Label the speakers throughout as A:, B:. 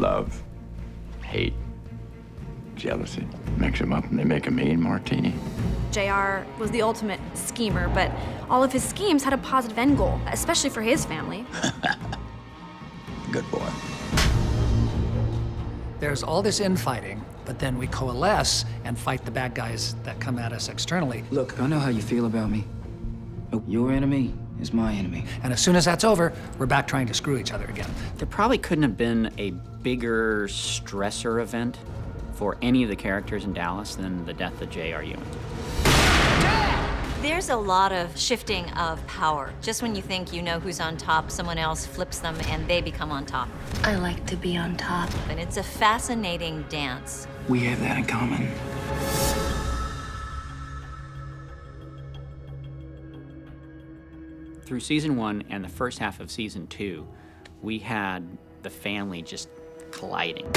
A: Love, hate, jealousy. Mix them up and they make a mean martini.
B: JR was the ultimate schemer, but all of his schemes had a positive end goal, especially for his family.
A: Good boy.
C: There's all this infighting, but then we coalesce and fight the bad guys that come at us externally.
D: Look, I know how you feel about me. But your enemy is my enemy.
C: And as soon as that's over, we're back trying to screw each other again.
E: There probably couldn't have been a bigger stressor event for any of the characters in Dallas than the death of J.R. Ewing.
F: There's a lot of shifting of power. Just when you think you know who's on top, someone else flips them and they become on top.
G: I like to be on top.
F: And it's a fascinating dance.
D: We have that in common.
E: Through season 1 and the first half of season 2, we had the family just colliding.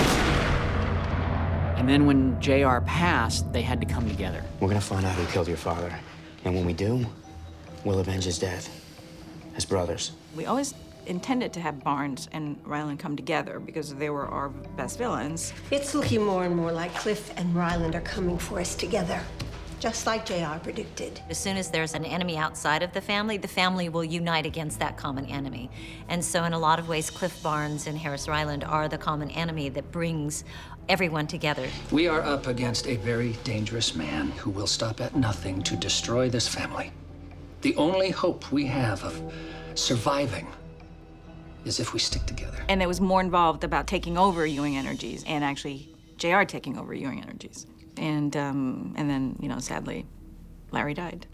E: And then when JR passed, they had to come together.
D: We're gonna find out who killed your father. And when we do, we'll avenge his death as brothers.
H: We always intended to have Barnes and Ryland come together because they were our best villains.
I: It's looking more and more like Cliff and Ryland are coming for us together, just like JR predicted.
F: As soon as there's an enemy outside of the family will unite against that common enemy. And so in a lot of ways, Cliff Barnes and Harris Ryland are the common enemy that brings everyone together.
C: We are up against a very dangerous man who will stop at nothing to destroy this family. The only hope we have of surviving is if we stick together.
H: And it was more involved about taking over Ewing Energies and actually JR taking over Ewing Energies. And then, you know, sadly, Larry died.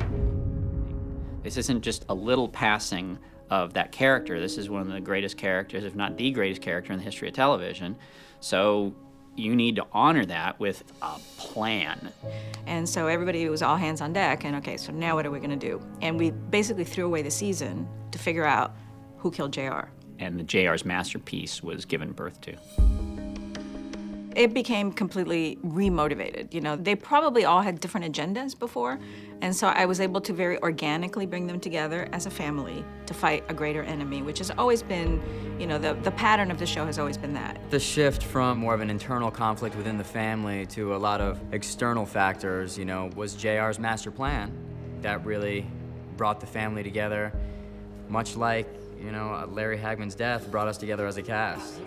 E: This isn't just a little passing of that character. This is one of the greatest characters, if not the greatest character in the history of television. So you need to honor that with a plan.
H: And so everybody was all hands on deck, and okay, so now what are we gonna do? And we basically threw away the season to figure out who killed JR.
E: And the JR's masterpiece was given birth to.
H: It became completely remotivated. You know, they probably all had different agendas before, and so I was able to very organically bring them together as a family to fight a greater enemy, which has always been, you know, the pattern of the show has always been that.
J: The shift from more of an internal conflict within the family to a lot of external factors, you know, was JR's master plan that really brought the family together, much like, you know, Larry Hagman's death brought us together as a cast.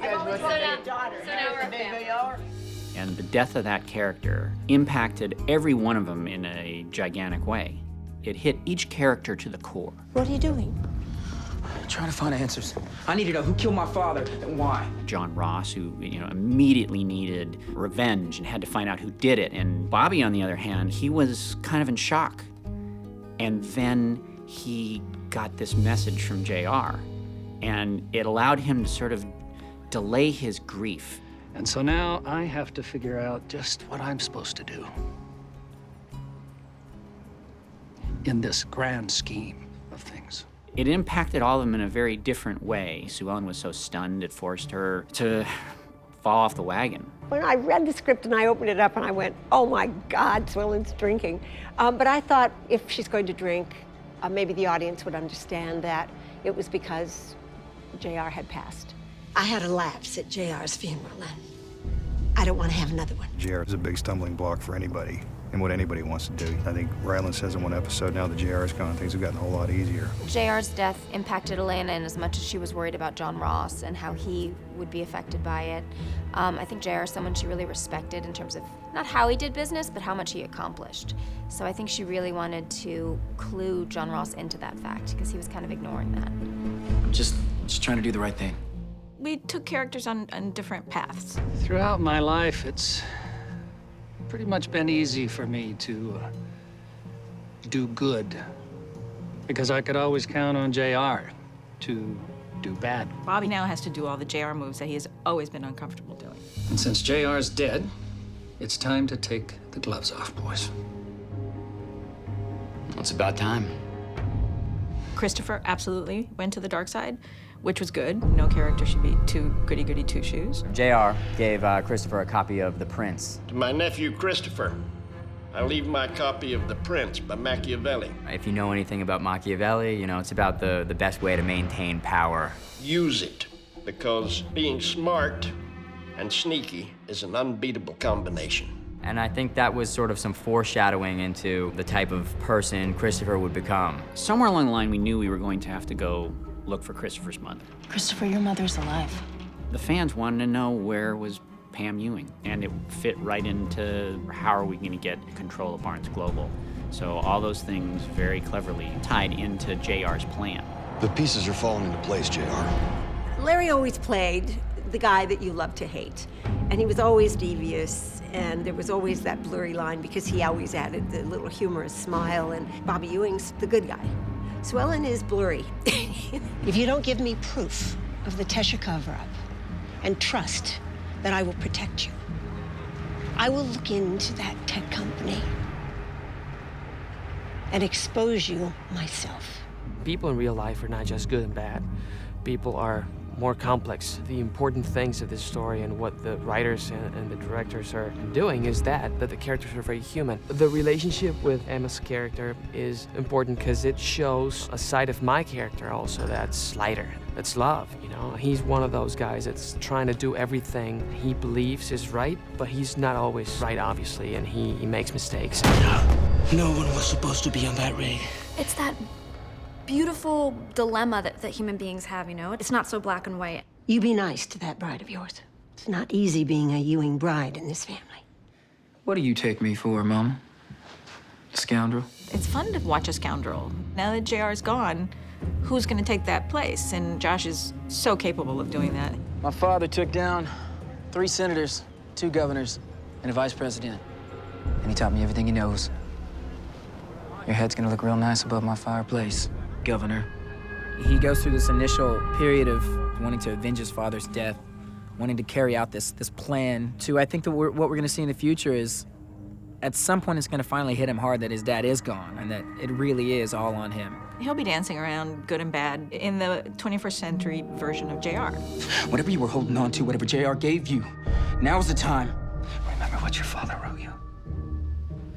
E: And the death of that character impacted every one of them in a gigantic way. It hit each character to the core.
I: What are you doing?
D: Trying to find answers. I need to know who killed my father and why.
E: John Ross, who, you know, immediately needed revenge and had to find out who did it. And Bobby, on the other hand, he was kind of in shock. And then he got this message from JR, and it allowed him to sort of delay his grief.
C: And so now I have to figure out just what I'm supposed to do in this grand scheme of things.
E: It impacted all of them in a very different way. Sue Ellen was so stunned, it forced her to fall off the wagon.
I: When I read the script and I opened it up and I went, oh my God, Sue Ellen's drinking. But I thought if she's going to drink, maybe the audience would understand that it was because JR had passed. I had a lapse at JR's funeral, and I don't want to have another one.
K: JR is a big stumbling block for anybody and what anybody wants to do. I think Ryland says in one episode, now that JR is gone, things have gotten a whole lot easier.
B: JR's death impacted Elena in as much as she was worried about John Ross and how he would be affected by it. I think JR is someone she really respected in terms of not how he did business, but how much he accomplished. So I think she really wanted to clue John Ross into that fact because he was kind of ignoring that.
D: I'm just trying to do the right thing.
H: We took characters on different paths.
C: Throughout my life, it's pretty much been easy for me to do good because I could always count on JR to do bad.
H: Bobby now has to do all the JR moves that he has always been uncomfortable doing.
C: And since JR's dead, it's time to take the gloves off, boys.
D: It's about time.
H: Christopher absolutely went to the dark side, which was good. No character should be too goody-goody two-shoes.
J: JR gave Christopher a copy of The Prince.
L: To my nephew, Christopher, I leave my copy of The Prince by Machiavelli.
J: If you know anything about Machiavelli, you know, it's about the best way to maintain power.
L: Use it, because being smart and sneaky is an unbeatable combination.
J: And I think that was sort of some foreshadowing into the type of person Christopher would become.
E: Somewhere along the line, we knew we were going to have to go look for Christopher's mother.
M: Christopher, your mother's alive.
E: The fans wanted to know where was Pam Ewing, and it fit right into how are we going to get control of Barnes Global. So all those things very cleverly tied into JR's plan.
N: The pieces are falling into place, JR.
I: Larry always played the guy that you love to hate. And he was always devious, and there was always that blurry line because he always added the little humorous smile, and Bobby Ewing's the good guy. Swellen is blurry. If you don't give me proof of the Tesha cover-up and trust that I will protect you, I will look into that tech company and expose you myself.
O: People in real life are not just good and bad. People are more complex. The important things of this story and what the writers and the directors are doing is that the characters are very human. The relationship with Emma's character is important because it shows a side of my character also that's lighter. That's love, you know? He's one of those guys that's trying to do everything he believes is right, but he's not always right, obviously, and he makes mistakes.
M: No one was supposed to be on that rig.
B: It's that beautiful dilemma that human beings have, you know? It's not so black and white.
I: You be nice to that bride of yours. It's not easy being a Ewing bride in this family.
P: What do you take me for, Mom? A scoundrel?
H: It's fun to watch a scoundrel. Now that JR's gone, who's gonna take that place? And Josh is so capable of doing that.
P: My father took down 3 senators, 2 governors, and a vice president. And he taught me everything he knows. Your head's gonna look real nice above my fireplace, Governor.
Q: He goes through this initial period of wanting to avenge his father's death, wanting to carry out this plan to, I think that what we're gonna see in the future is, at some point it's gonna finally hit him hard that his dad is gone and that it really is all on him.
H: He'll be dancing around good and bad in the 21st century version of JR.
Q: Whatever you were holding on to, whatever JR gave you, now's the time. Remember what your father wrote you.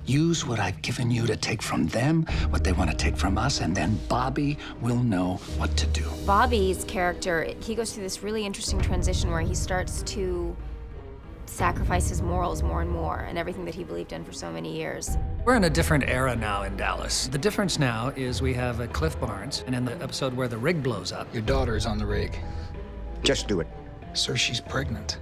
R: Use what I've given you to take from them, what they want to take from us, and then Bobby will know what to do.
B: Bobby's character, he goes through this really interesting transition where he starts to sacrifice his morals more and more and everything that he believed in for so many years.
C: We're in a different era now in Dallas. The difference now is we have a Cliff Barnes, and in the episode where the rig blows up,
N: Your daughter's on the rig.
S: Just do it.
N: Sir, she's pregnant.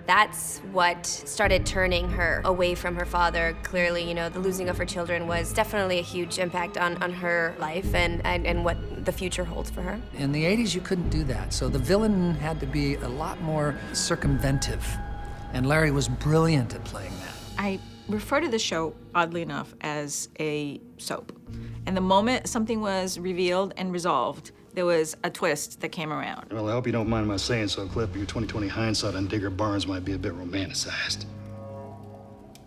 T: That's what started turning her away from her father. Clearly, you know, the losing of her children was definitely a huge impact on her life and what the future holds for her.
C: in the 80s you couldn't do that, so the villain had to be a lot more circumventive, and Larry was brilliant at playing that.
H: I refer to the show, oddly enough, as a soap. And the moment something was revealed and resolved, there was a twist that came around.
K: Well, I hope you don't mind my saying so, Cliff, but your 20/20 hindsight on Digger Barnes might be a bit romanticized.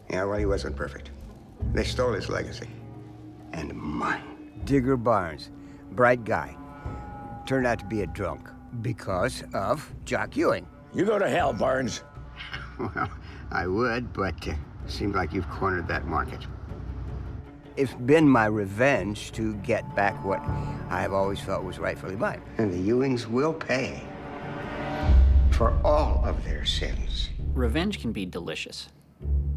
S: Yeah, well, he wasn't perfect. They stole his legacy. And mine. Digger Barnes, bright guy. Turned out to be a drunk because of Jock Ewing.
R: You go to hell, Barnes.
S: Well, I would, but seems like you've cornered that market. It's been my revenge to get back what I have always felt was rightfully mine. And the Ewings will pay for all of their sins.
E: Revenge can be delicious,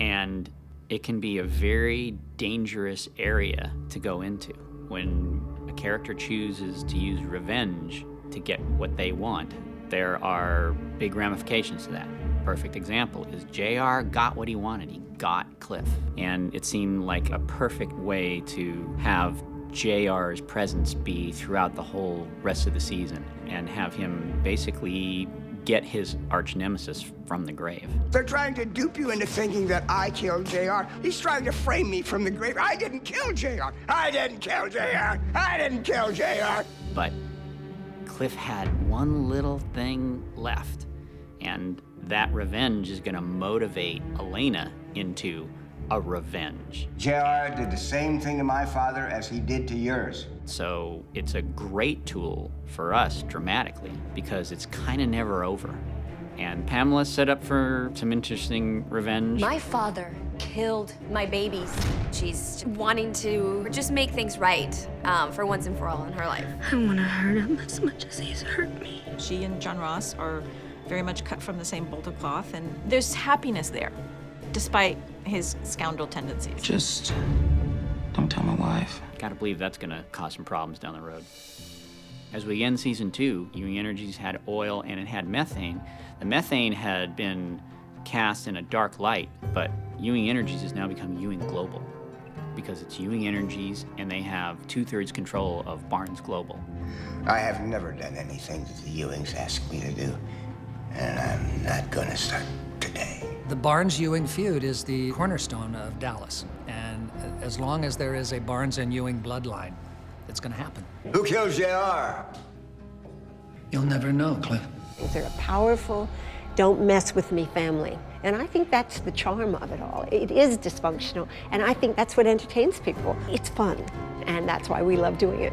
E: and it can be a very dangerous area to go into. When a character chooses to use revenge to get what they want, there are big ramifications to that. Perfect example is JR got what he wanted. He got Cliff. And it seemed like a perfect way to have JR's presence be throughout the whole rest of the season and have him basically get his arch nemesis from the grave.
S: They're trying to dupe you into thinking that I killed JR. He's trying to frame me from the grave. I didn't kill JR. I didn't kill JR. I didn't kill JR.
E: But Cliff had one little thing left, and that revenge is gonna motivate Elena into a revenge.
S: JR did the same thing to my father as he did to yours.
E: So it's a great tool for us dramatically because it's kind of never over. And Pamela's set up for some interesting revenge.
T: My father killed my babies. She's wanting to just make things right for once and for all in her life.
G: I want to hurt him as much as he's hurt me.
H: She and John Ross are very much cut from the same bolt of cloth, and there's happiness there, despite his scoundrel tendencies.
M: Just don't tell my wife.
E: Gotta believe that's gonna cause some problems down the road. As we end season 2, Ewing Energies had oil and it had methane. The methane had been cast in a dark light, but Ewing Energies has now become Ewing Global because it's Ewing Energies and they have 2/3 control of Barnes Global.
S: I have never done anything that the Ewings asked me to do, and I'm not gonna start today.
U: The Barnes-Ewing feud is the cornerstone of Dallas, and as long as there is a Barnes and Ewing bloodline, it's gonna happen.
S: Who killed JR?
U: You'll never know, Cliff.
I: They're a powerful, don't mess with me family. And I think that's the charm of it all. It is dysfunctional, and I think that's what entertains people. It's fun, and that's why we love doing it.